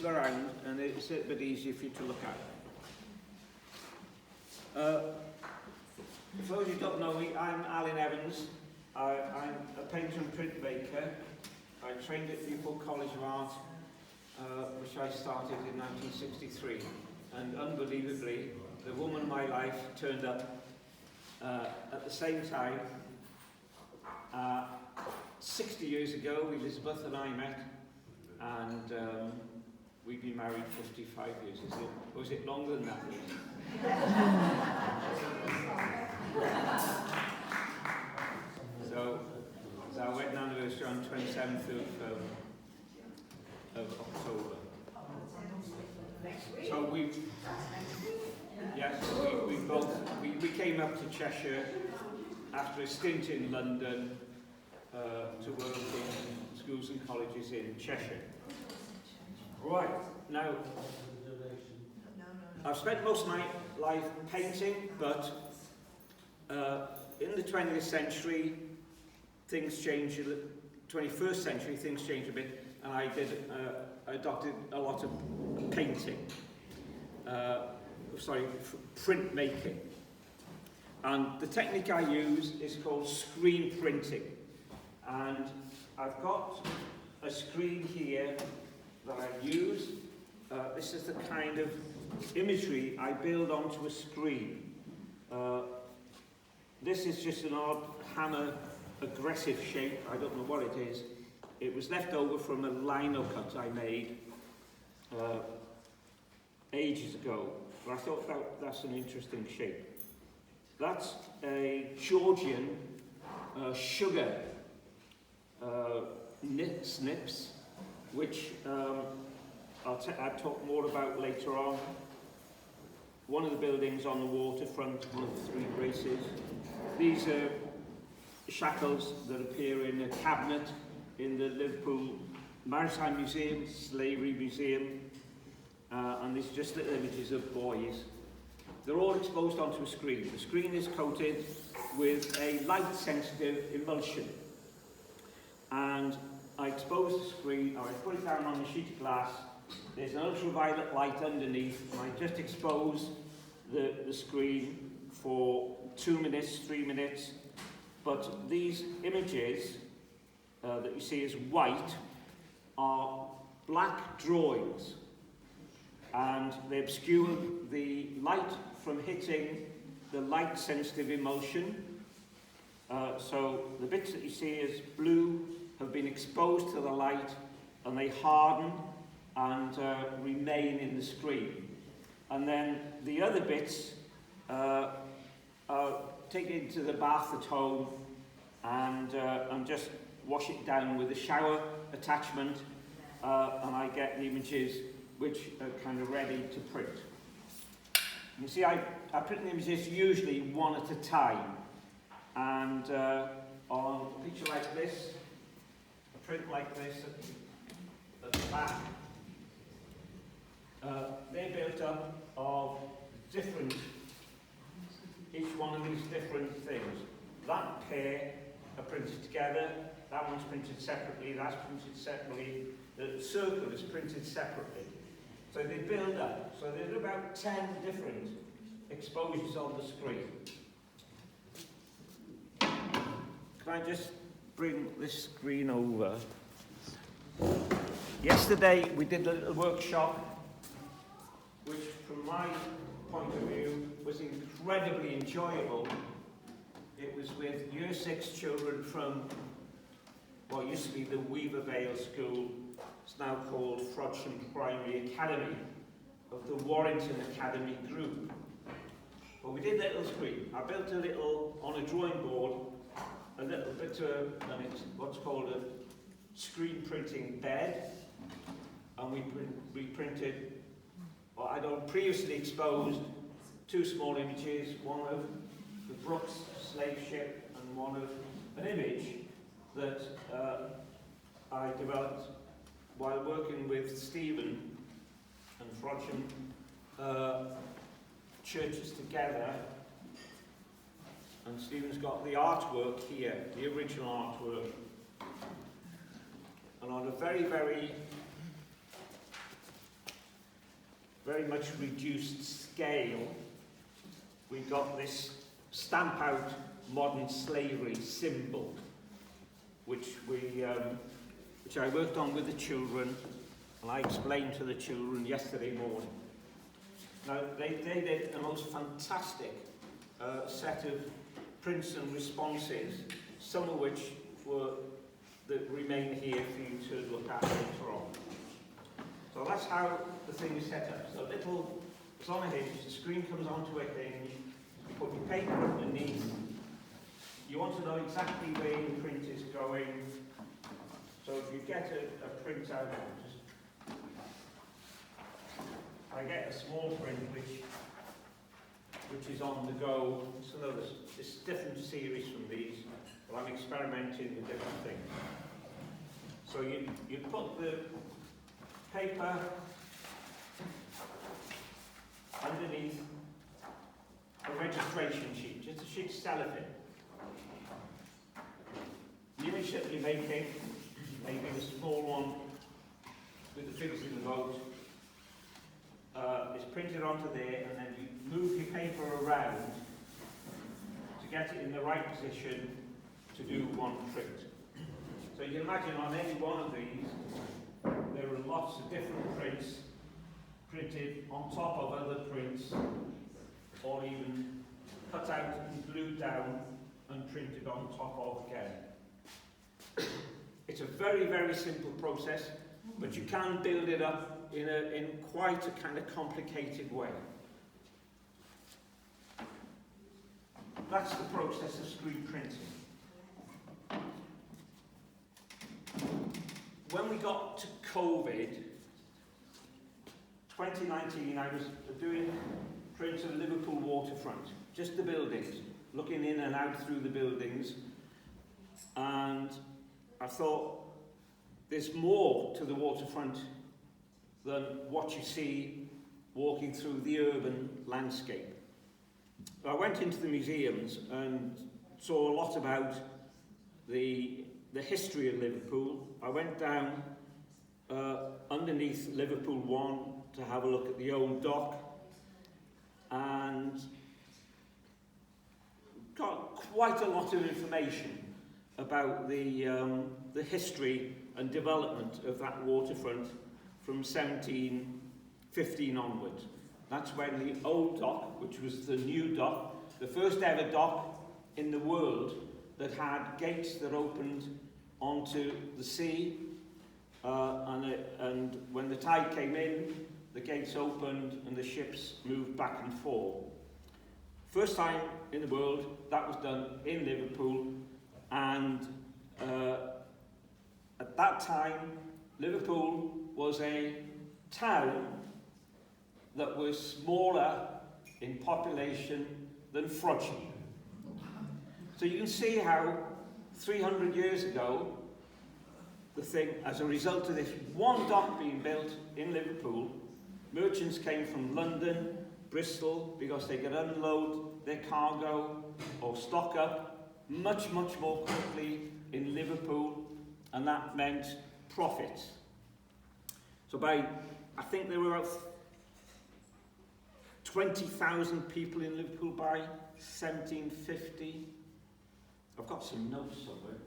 around and it's a bit easier for you to look at. For those who don't know me, I'm Alun Evans. I'm a painter and printmaker. I trained at Liverpool College of Art, which I started in 1963. And unbelievably, the woman of my life turned up at the same time. 60 years ago, Elizabeth and I met, and we've been married 55 years, is it? Or is it longer than that? So our wedding anniversary on 27th of October. So we came up to Cheshire after a stint in London to work in schools and colleges in Cheshire. Right, now, I've spent most of my life painting, but in the 20th century, things changed, 21st century, things changed a bit, and I adopted a lot of painting, printmaking. And the technique I use is called screen printing. And I've got a screen here that I use. This is the kind of imagery I build onto a screen. This is just an odd hammer aggressive shape. I don't know what it is. It was left over from a lino cut I made ages ago, but I thought that's an interesting shape. That's a Georgian sugar snips, which I'll talk more about later on. One of the buildings on the waterfront, one of the three braces. These are shackles that appear in a cabinet in the Liverpool Maritime Museum, Slavery Museum, and these are just little images of boys. They're all exposed onto a screen. The screen is coated with a light-sensitive emulsion. And I expose the screen, or I put it down on a sheet of glass. There's an ultraviolet light underneath, and I just expose the screen for 2 minutes, 3 minutes. But these images that you see as white are black drawings, and they obscure the light from hitting the light-sensitive emulsion. So the bits that you see as blue have been exposed to the light, and they harden and remain in the screen. And then the other bits are taken to the bath at home and just wash it down with a shower attachment, and I get the images which are kind of ready to print. You see, I print the images usually one at a time, and on a picture like this, a print like this at the back, they're built up of different, each one of these different things. That pair are printed together, that one's printed separately, that's printed separately, the circle is printed separately. So they build up. So there's about 10 different exposures on the screen. Can I just bring this screen over? Yesterday we did a little workshop, which from my point of view was incredibly enjoyable. It was with Year 6 children from what used to be the Weavervale School. It's now called Frodsham Primary Academy, of the Warrington Academy group. But we did a little screen. I built a little, on a drawing board, a little bit of what's called a screen printing bed. And we printed what I'd previously exposed 2 small images, one of the Brooks slave ship and one of an image that I developed while working with Stephen and Frodsham churches together. And Stephen's got the artwork here, the original artwork. And on a very, very very much reduced scale, we got this stamp out modern slavery symbol, which I worked on with the children, and I explained to the children yesterday morning. Now, they did a most fantastic set of prints and responses, some of which that remain here for you to look at later on. So that's how the thing is set up. So it's on a hinge, the screen comes onto a hinge, you put your paper underneath, you want to know exactly where your print is going. So if you get a print out, I get a small print which is on the go. So it's different series from these, but I'm experimenting with different things. So you put the paper underneath a registration sheet, just a sheet of cellophane. The image that you're making, maybe a small one with the figures in the vote, is printed onto there, and then you move your paper around to get it in the right position to do one print. So you can imagine on any one of these, there are lots of different prints printed on top of other prints, or even cut out and glued down and printed on top of again. It's a very, very simple process, but you can build it up in quite a kind of complicated way. That's the process of screen printing. When we got to COVID, 2019, I was doing prints of Liverpool waterfront, just the buildings, looking in and out through the buildings, and I thought there's more to the waterfront than what you see walking through the urban landscape. I went into the museums and saw a lot about the history of Liverpool. I went down underneath Liverpool 1 to have a look at the old dock, and got quite a lot of information about the history and development of that waterfront from 1715 onwards. That's when the old dock, which was the new dock, the first ever dock in the world that had gates that opened onto the sea, and when the tide came in, the gates opened and the ships moved back and forth. First time in the world that was done in Liverpool, and at that time Liverpool was a town that was smaller in population than Frodsham. So you can see how 300 years ago, the thing, as a result of this one dock being built in Liverpool, merchants came from London, Bristol, because they could unload their cargo or stock up much, much more quickly in Liverpool, and that meant profits. So I think there were about 20,000 people in Liverpool by 1750. I've got some notes somewhere.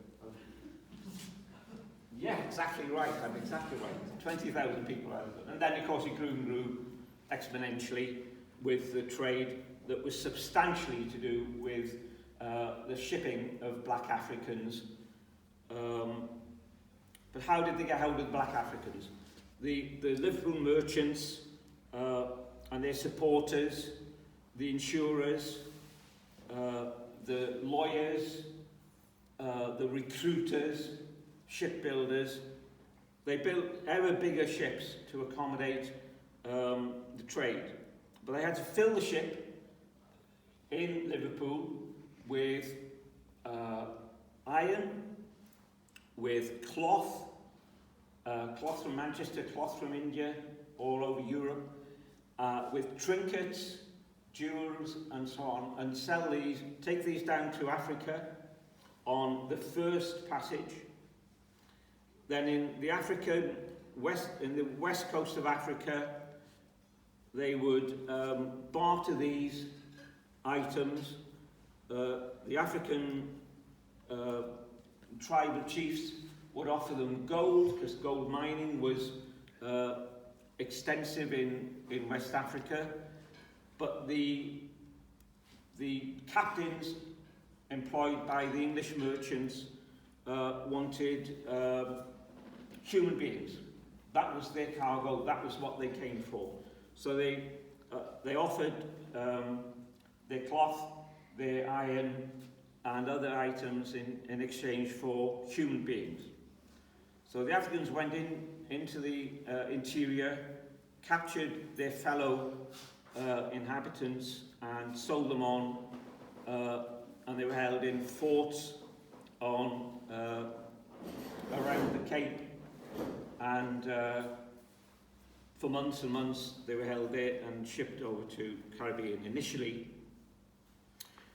Yeah, exactly right. I'm exactly right. 20,000 people out of it. And then, of course, it grew and grew exponentially with the trade that was substantially to do with the shipping of black Africans. But how did they get hold of the black Africans? The Liverpool merchants and their supporters, the insurers, the lawyers, the recruiters, shipbuilders, they built ever bigger ships to accommodate the trade. But they had to fill the ship in Liverpool with iron, with cloth, cloth from Manchester, cloth from India, all over Europe, with trinkets, jewels and so on, and sell these, take these down to Africa on the first passage. Then in the west coast of Africa, they would barter these items. The African tribal chiefs would offer them gold, because gold mining was extensive in West Africa, but the captains employed by the English merchants wanted human beings. That was their cargo, that was what they came for. So they offered their cloth, their iron and other items in exchange for human beings. So the Africans went into the interior, captured their fellow inhabitants and sold them on, and they were held in forts on around the Cape, and for months and months they were held there and shipped over to Caribbean initially.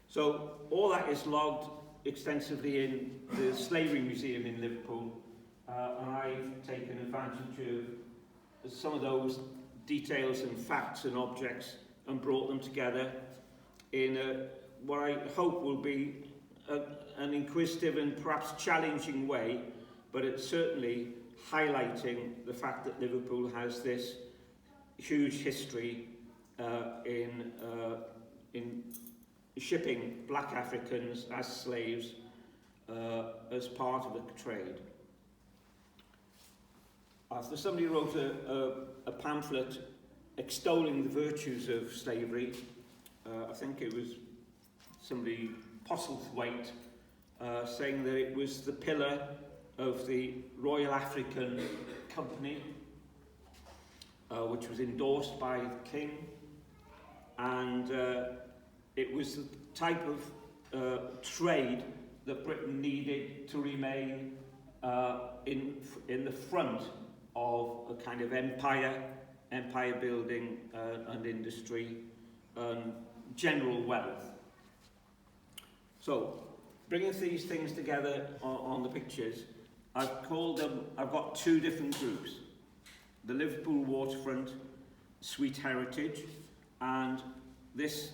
So all that is logged extensively in the Slavery Museum in Liverpool, and I've taken advantage of some of those details and facts and objects and brought them together in what I hope will be an inquisitive and perhaps challenging way, but it's certainly highlighting the fact that Liverpool has this huge history in shipping black Africans as slaves as part of the trade. After somebody wrote a pamphlet extolling the virtues of slavery, I think it was somebody Postlethwaite, saying that it was the pillar of the Royal African Company, which was endorsed by the King, and it was the type of trade that Britain needed to remain in the front of a kind of empire building and industry and general wealth. So, bringing these things together on the pictures, I've got two different groups. The Liverpool waterfront, Sweet Heritage, and this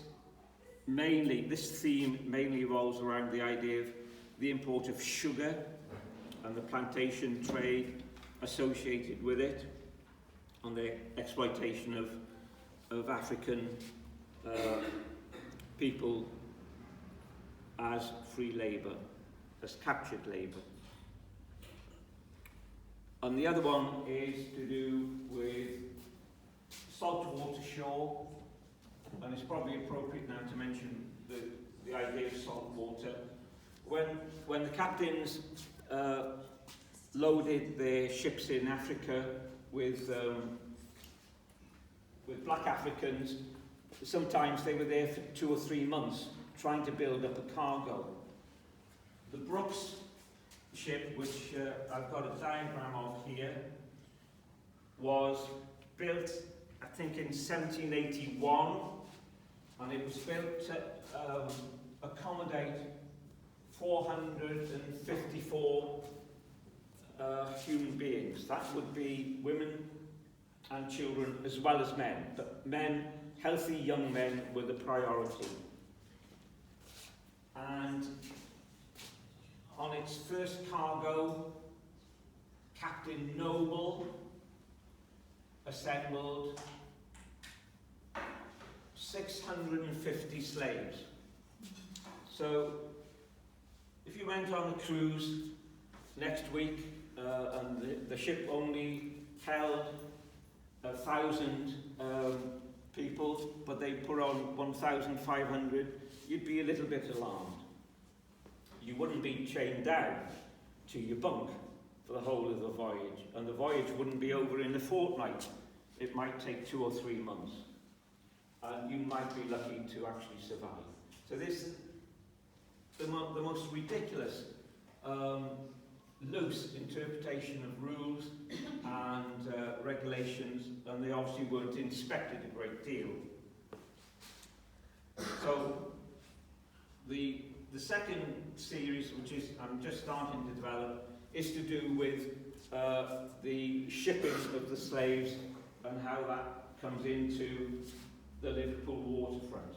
theme mainly revolves around the idea of the import of sugar and the plantation trade associated with it, and the exploitation of African people as free labour, as captured labour. And the other one is to do with saltwater shore, and it's probably appropriate now to mention the idea of salt water. When the captains loaded their ships in Africa with black Africans, sometimes they were there for 2 or 3 months trying to build up a cargo. The Brooks ship, which I've got a diagram of here, was built, I think, in 1781, and it was built to accommodate 454 human beings. That would be women and children as well as men, but men, healthy young men, were the priority. And on its first cargo, Captain Noble assembled 650 slaves. So if you went on a cruise next week and the ship only held 1,000 people, but they put on 1,500, you'd be a little bit alarmed. You wouldn't be chained down to your bunk for the whole of the voyage, and the voyage wouldn't be over in a fortnight. It might take 2 or 3 months, and you might be lucky to actually survive. So this is the most ridiculous, loose interpretation of rules and regulations, and they obviously weren't inspected a great deal. So the second series, which is I'm just starting to develop, is to do with the shipping of the slaves and how that comes into the Liverpool waterfront.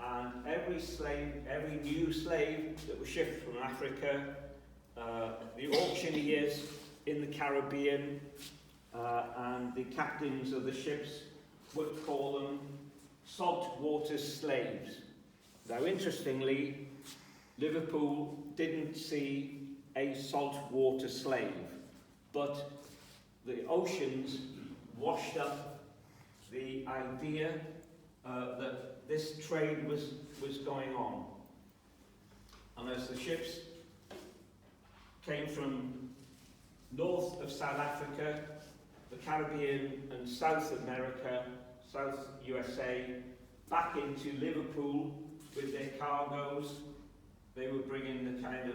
And every new slave that was shipped from Africa, the auctioneers in the Caribbean, and the captains of the ships would call them saltwater slaves. Now, interestingly, Liverpool didn't see a saltwater slave, but the oceans washed up the idea that this trade was going on. And as the ships came from north of South Africa, the Caribbean and South America, South USA, back into Liverpool with their cargoes, they were bringing the kind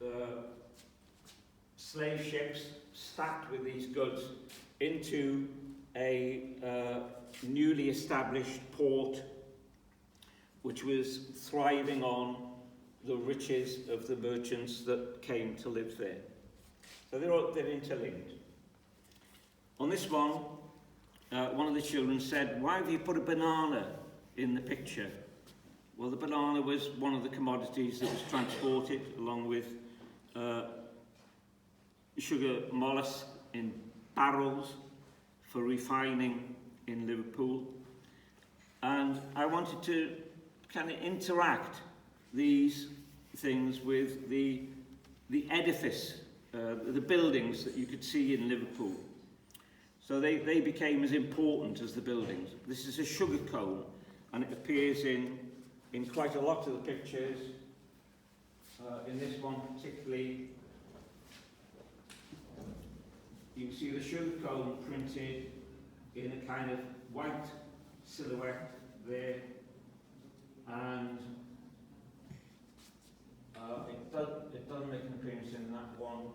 of slave ships stacked with these goods into a newly established port which was thriving on the riches of the merchants that came to live there. So they're interlinked. On this one of the children said, "Why have you put a banana in the picture?" Well, the banana was one of the commodities that was transported along with sugar mollusk in barrels for refining in Liverpool. And I wanted to kind of interact these things with the edifice, the buildings that you could see in Liverpool. So they became as important as the buildings. This is a sugar cone, and it appears in quite a lot of the pictures. In this one particularly, you can see the sugar cone printed in a kind of white silhouette there, and it doesn't make an appearance in that one,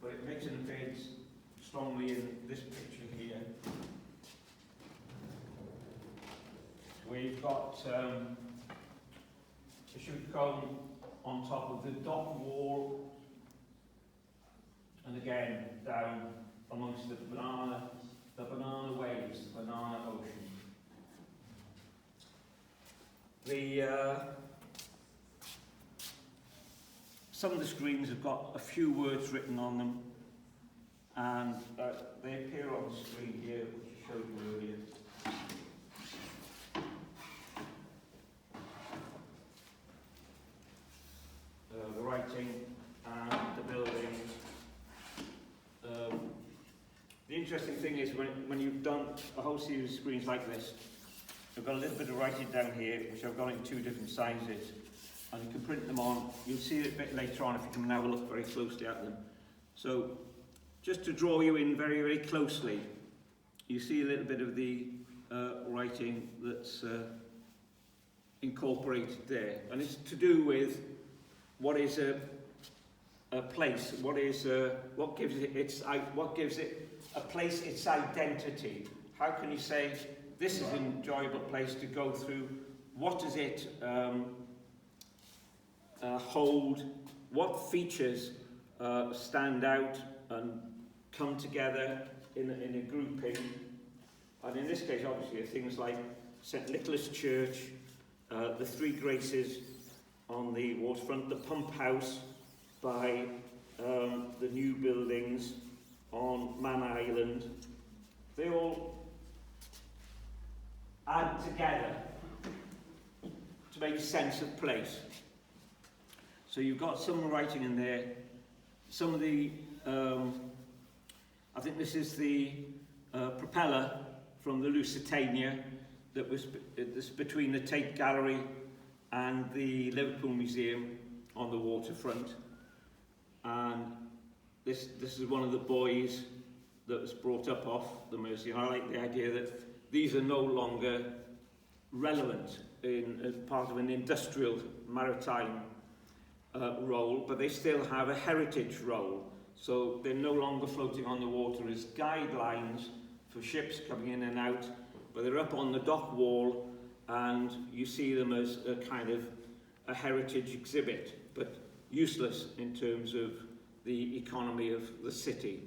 but it makes an appearance strongly in this picture here. We've got a sugar cone on top of the dock wall, and again down amongst the banana waves, the banana ocean. Some of the screens have got a few words written on them, and they appear on the screen here, which I showed you earlier. The writing and the building. The interesting thing is when you've done a whole series of screens like this, I've got a little bit of writing down here, which I've got in 2 different sizes, and you can print them on. You'll see it a bit later on if you can have a look very closely at them. So, just to draw you in very, very closely, you see a little bit of the writing that's incorporated there, and it's to do with what is a place, what gives it a place its identity. How can you say this is an enjoyable place to go through? What does it hold? What features stand out and come together in a grouping? And in this case, obviously, are things like St Nicholas Church, the Three Graces on the waterfront, the pump house by the new buildings on Man Island. They all add together to make sense of place. So you've got some writing in there. Some of the, I think this is the propeller from the Lusitania that was between the Tate Gallery and the Liverpool Museum on the waterfront. And this is one of the buoys that was brought up off the Mersey. And I like the idea that these are no longer relevant as part of an industrial maritime role, but they still have a heritage role. So they're no longer floating on the water as guidelines for ships coming in and out, but they're up on the dock wall, and you see them as a kind of a heritage exhibit, but useless in terms of the economy of the city.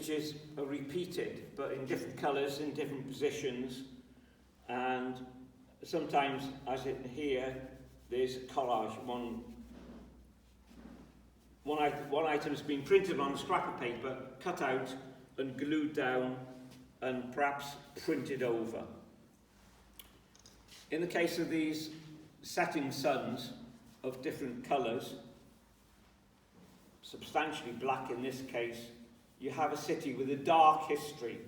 images are repeated, but in different colours, in different positions, and sometimes, as in here, there's a collage. One item has been printed on a scrap of paper, cut out and glued down, and perhaps printed over. In the case of these setting suns of different colours, substantially black in this case, you have a city with a dark history,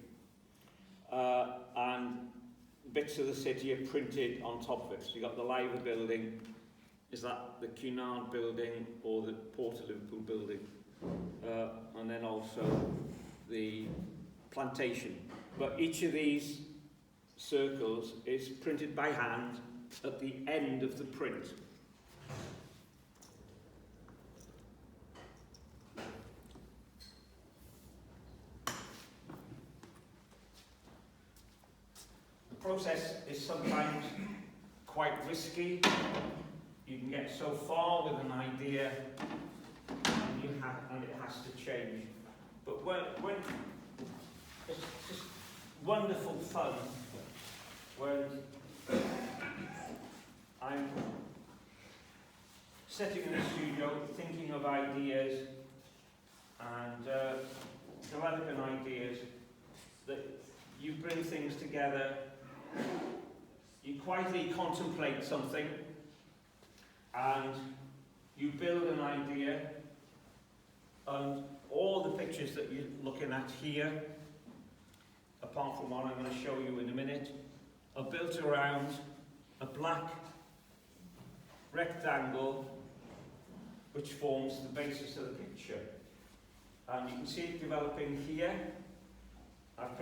and bits of the city are printed on top of it. So you've got the Liver building, is that the Cunard building or the Port of Liverpool building? And then also the plantation. But each of these circles is printed by hand at the end of the print. The process is sometimes quite risky. You can get so far with an idea and it has to change. But when it's just wonderful fun when I'm sitting in the studio thinking of ideas and developing ideas, that you bring things together, you quietly contemplate something, and you build an idea, and all the pictures that you're looking at here, apart from what I'm going to show you in a minute, are built around a black rectangle which forms the basis of the picture. And you can see it developing here. I've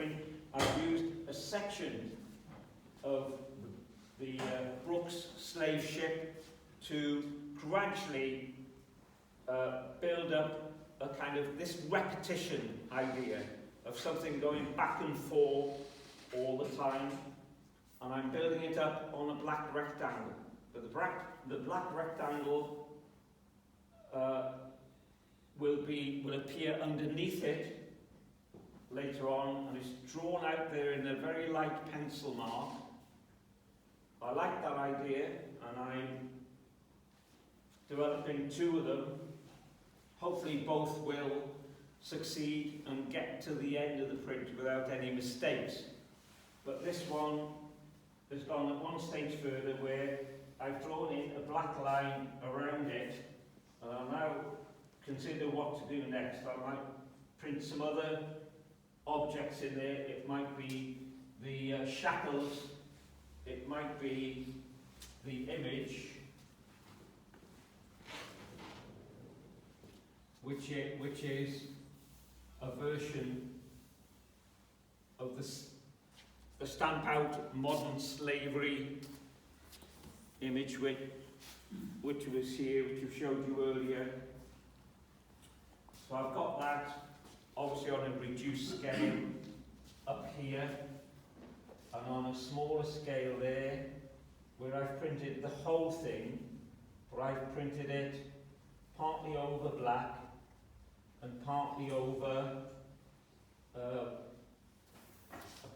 used a section of the Brooks slave ship to gradually build up a kind of this repetition idea of something going back and forth all the time, and I'm building it up on a black rectangle. But the black rectangle will appear underneath it later on, and it's drawn out there in a very light pencil mark. I like that idea, and I'm developing two of them. Hopefully both will succeed and get to the end of the print without any mistakes. But this one has gone at one stage further, where I've drawn in a black line around it, and I'll now consider what to do next. I might print some other objects in there. It might be the shackles, it might be the image, which is a version of the stamp out modern slavery image which was here, which I showed you earlier. So I've got that obviously on a reduced scale up here, and on a smaller scale there, where I've printed the whole thing, where I've printed it partly over black and partly over a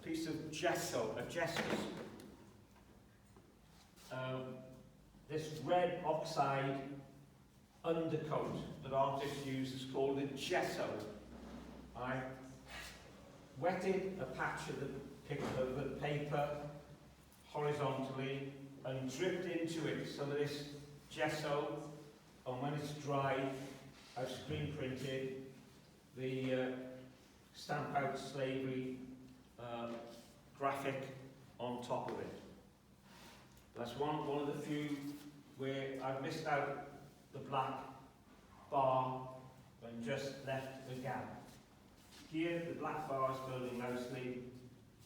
piece of gesso, a gesso. This red oxide undercoat that artists use is called a gesso. I wetted a patch of the paper horizontally and dripped into it some of this gesso, and when it's dry, I've screen printed the stamp out slavery graphic on top of it. That's one of the few where I've missed out the black bar and just left the gap. Here the black bar is building nicely.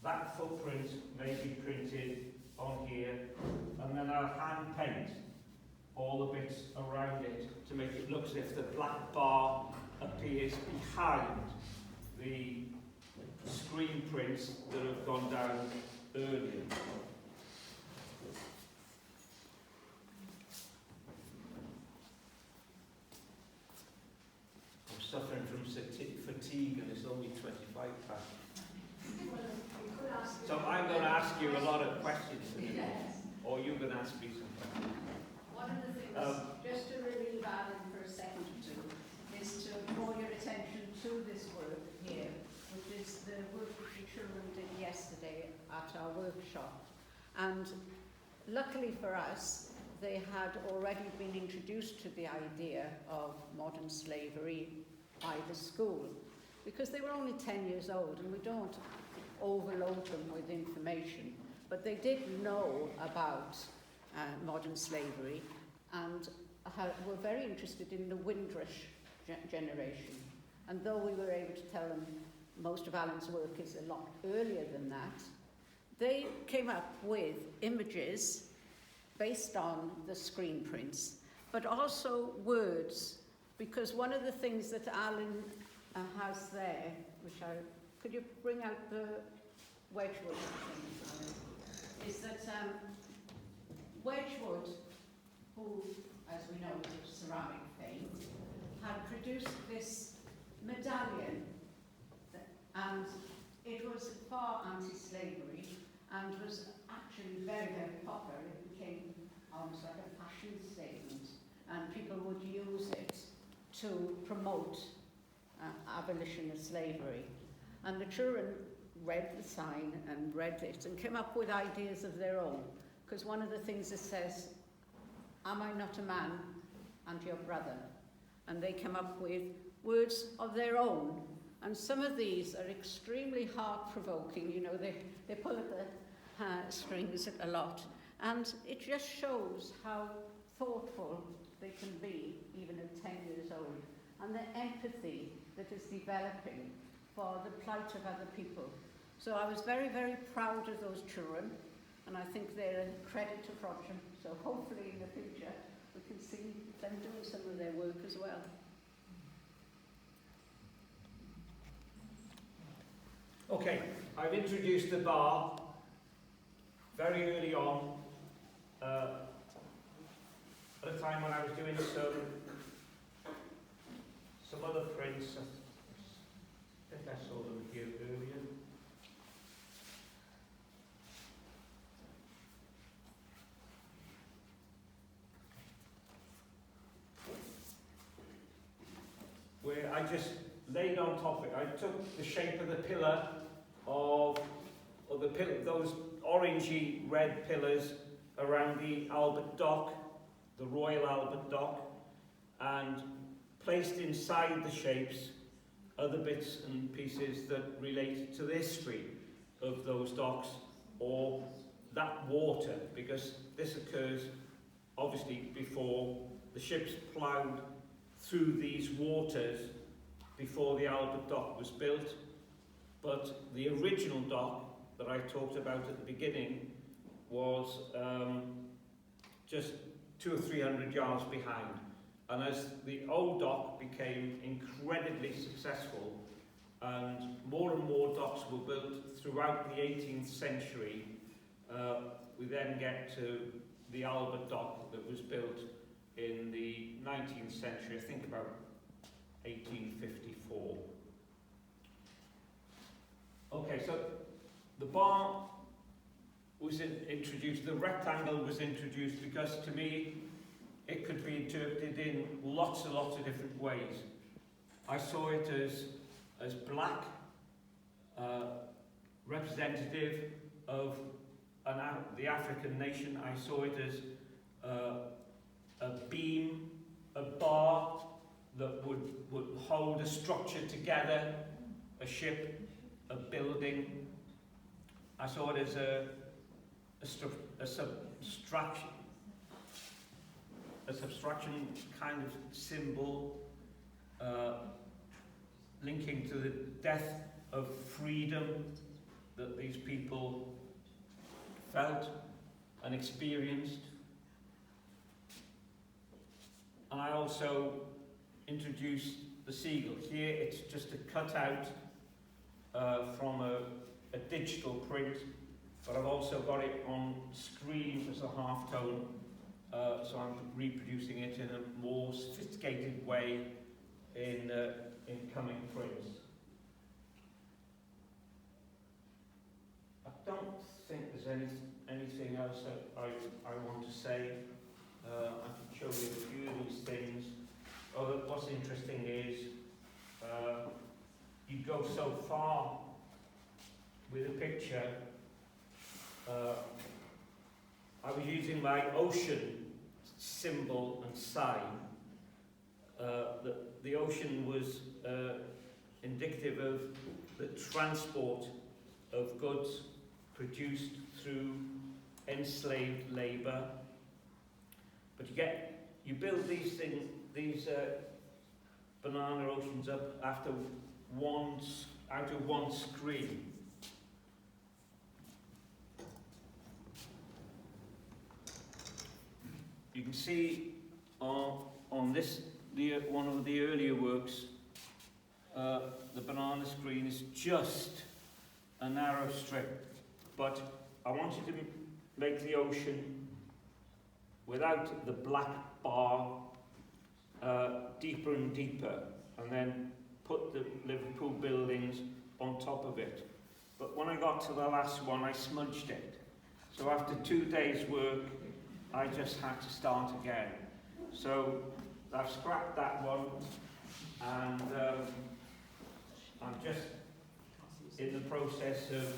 That footprint may be printed on here, and then I'll hand paint all the bits around it to make it look as if the black bar appears behind the screen prints that have gone down earlier. I'm suffering from from fatigue and it's only 25 past. So I'm going to ask you a lot of questions, or you're going to ask me some questions. One of the things, just to relieve Alan for a second or two, is to draw your attention to this work here, which is the work that the children did yesterday at our workshop. And luckily for us, they had already been introduced to the idea of modern slavery by the school, because they were only 10 years old, and we don't overload them with information, but they did know about modern slavery and were very interested in the Windrush generation. And though we were able to tell them most of Alan's work is a lot earlier than that, they came up with images based on the screen prints, but also words, because one of the things that Alan has there, could you bring out the Wedgwood thing, is that Wedgwood, who, as we know, is of ceramic fame, had produced this medallion, and it was far anti-slavery and was actually very, very popular. It became almost like a fashion statement, and people would use it to promote abolition of slavery. And the children read the sign and read it and came up with ideas of their own, because one of the things it says, "Am I not a man and your brother?" And they came up with words of their own. And some of these are extremely heart-provoking. You know, they pull at the strings a lot. And it just shows how thoughtful they can be, even at 10 years old, and the empathy that is developing for the plight of other people. So I was very, very proud of those children, and I think they're a credit to Frodsham. So hopefully in the future we can see them doing some of their work as well. Okay, I've introduced the bar very early on, at a time when I was doing some other prints. I think I saw them here earlier. Where I just laid on top of it. I took the shape of the pillar those orangey red pillars around the Albert Dock, the Royal Albert Dock, and placed inside the shapes other bits and pieces that relate to the history of those docks or that water, because this occurs obviously before the ships ploughed through these waters before the Albert Dock was built. But the original dock that I talked about at the beginning was just 200 or 300 yards behind. And as the old dock became incredibly successful and more docks were built throughout the 18th century, we then get to the Albert Dock that was built in the 19th century, I think about 1854. Okay, so the bar was introduced, the rectangle was introduced because to me it could be interpreted in lots and lots of different ways. I saw it as black, representative of the African nation. I saw it as a beam, a bar that would hold a structure together, a ship, a building. I saw it as a subtraction kind of symbol, linking to the death of freedom that these people felt and experienced. And I also introduced the seagull. Here it's just a cutout from a digital print, but I've also got it on screen as a halftone, so I'm reproducing it in a more sophisticated way in coming prints. I don't think there's anything else that I want to say. I can show you a few of these things. Oh, what's interesting is you go so far with a picture. I was using my ocean symbol and sign. The ocean was indicative of the transport of goods produced through enslaved labour. But you build these things, these banana oceans up out of one screen. You can see on this, one of the earlier works, the banana screen is just a narrow strip, but I wanted to make the ocean without the black bar deeper and deeper, and then put the Liverpool buildings on top of it. But when I got to the last one, I smudged it. So after 2 days' work, I just had to start again. So I've scrapped that one, and I'm just in the process of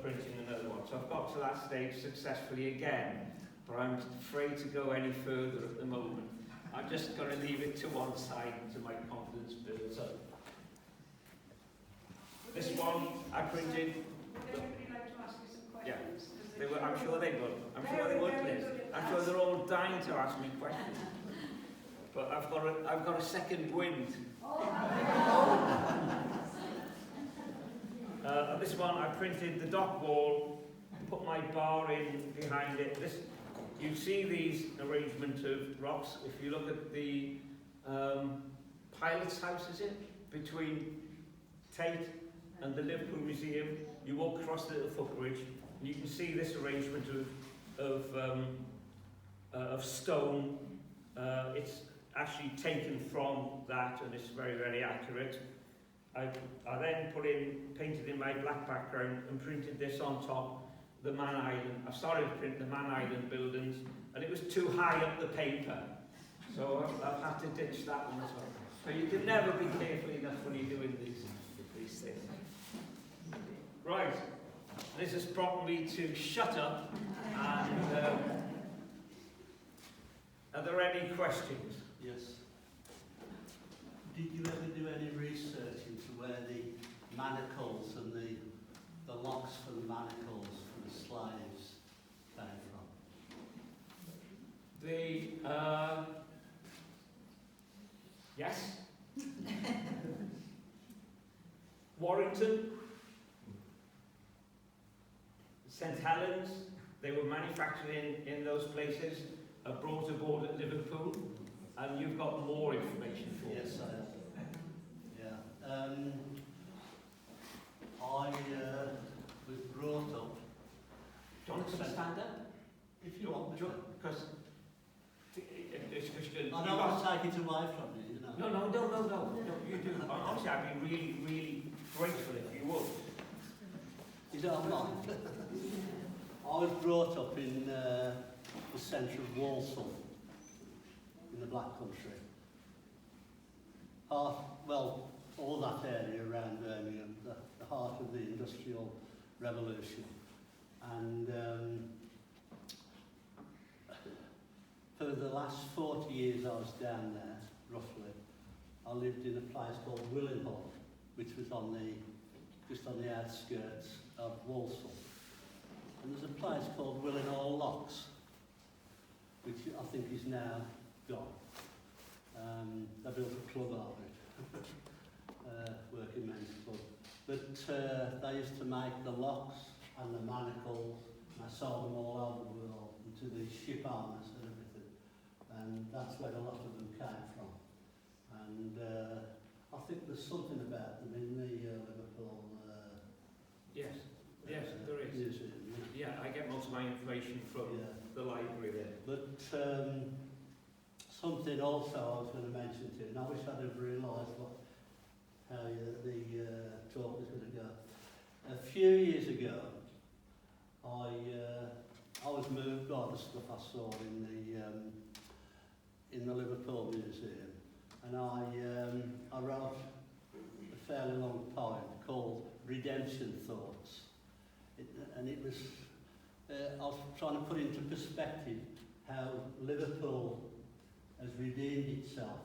printing another one. So I've got to that stage successfully again, but I'm afraid to go any further at the moment. I'm just going to leave it to one side until my confidence builds up. This one I printed. Would anybody like to ask you some questions? Yeah, I'm sure they would. I'm sure they would, Liz. I'm sure they're all dying to ask me questions. But I've got a second wind. This one I printed the dock wall, put my bar in behind it. You see these arrangement of rocks. If you look at the pilot's house, is it? Between Tate and the Liverpool Museum, you walk across the little footbridge, and you can see this arrangement of stone. It's actually taken from that, and it's very, very accurate. I then painted in my black background and printed this on top, the Man Island. I started to print the Man Island buildings, and it was too high up the paper, so I've had to ditch that one as well. So you can never be careful enough when you're doing these things. Right, this has brought me to shut up, and are there any questions? Yes. Did you ever do any research into where the manacles and the locks for the manacles for the slaves came from? Yes. Warrington, St Helens, they were manufactured in those places, brought aboard at Liverpool, and you've got more information for us. Yes, I have. Yeah. I was brought up. Do you want to stand up? If you want me to. Because I don't want to take it away from you, you know. No, you do. Honestly, I'd be really, really grateful if you would. You don't mind? I was brought up in the centre of Walsall, in the Black Country. Well, all that area around Birmingham, the heart of the Industrial Revolution. And for the last 40 years I was down there, roughly. I lived in a place called Willenhall, which was just on the outskirts of Walsall. And there's a place called Willenhall Locks, which I think is now gone. They built a club out of it, working men's club. But they used to make the locks and the manacles, and I sold them all over the world, and to the ship owners and everything. And that's where a lot of them came from. And I think there's something about them in the Liverpool Yes, there is. museum. Yeah, I get most of my information from the library there. But something also I was going to mention to you, and I wish I'd have realised what saw in the Liverpool Museum, and I wrote a fairly long poem called Redemption Thoughts. It was I was trying to put into perspective how Liverpool has redeemed itself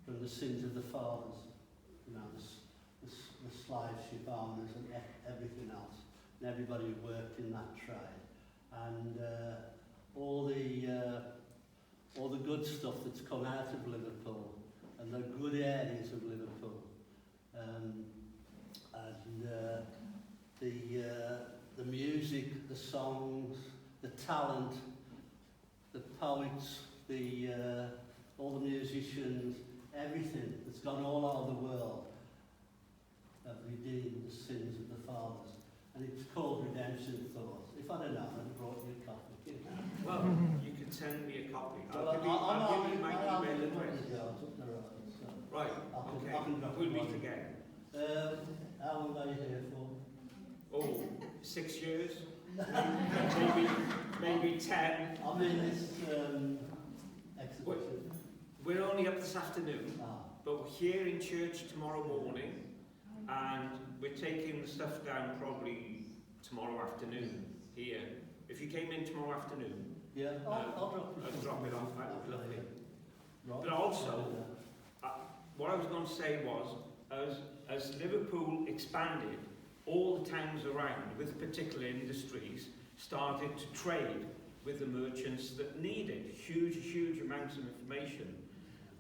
from the sins of the fathers, you know, the slave ship owners and everything else, and everybody who worked in that trade, and all the good stuff that's come out of Liverpool and the good areas of Liverpool, and the music, the songs, the talent, the poets, all the musicians, everything that's gone all over the world have redeemed the sins of the fathers. And it's called Redemption Thoughts. If I'd have known, I'd have brought you a copy. Well, you can send me a copy. Well, I'll give you my email address. Right, I can drop we'll it meet on. again. How long are you here for? Oh, 6 years? maybe 10. I'm in this exhibition. We're only up this afternoon, Ah, but we're here in church tomorrow morning, and we're taking the stuff down probably tomorrow afternoon here. If you came in tomorrow afternoon, yeah, I'll drop it off. That would be lovely. Right. But also, what I was going to say was, as Liverpool expanded, all the towns around, with particular industries, started to trade with the merchants that needed huge amounts of information.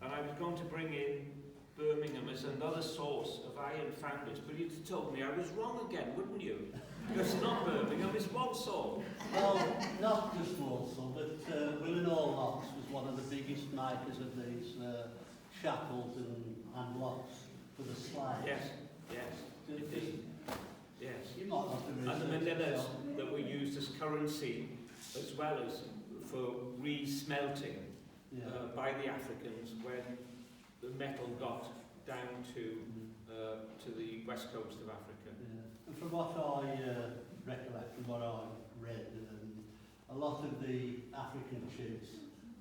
And I was going to bring in Birmingham as another source of iron founders, but you'd have told me I was wrong again, wouldn't you? Because it's not Birmingham, it's Walsall. Well, not just Walsall, but Willenhall Locks was one of the biggest makers of these shackles and locks for the slaves. Yes. You might have to And the manillas that were used as currency, as well as for re-smelting by the Africans when the metal got down to the west coast of Africa. Yeah. And from what I recollect, from what I read, a lot of the African chiefs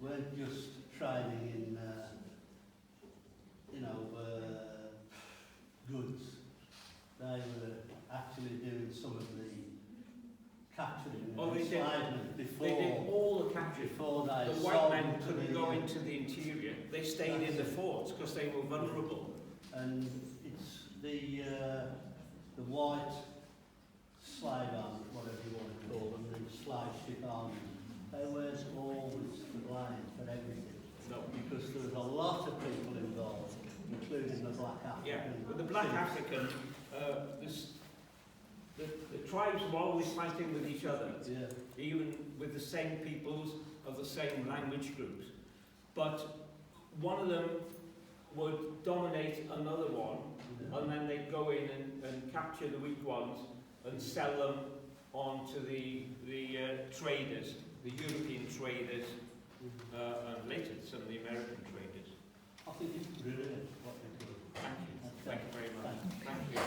weren't just trading in, goods. They were actually doing some of the capturing and enslavement before. They did all the capture. Before they the white men couldn't go into the interior. They stayed in the forts because they were vulnerable. And it's the white slave owners, whatever you want to call them, the slave ship owners, they weren't always to blame for everything. No. Because there was a lot of people involved, including the black African. Yeah, but the black African, the tribes were always fighting with each other, even with the same peoples of the same language groups. But one of them would dominate another one, and then they'd go in and capture the weak ones and sell them on to the traders, the European traders, and later some of the American traders. I think it's brilliant what they do. Thank you. Thank you very much. Thank you.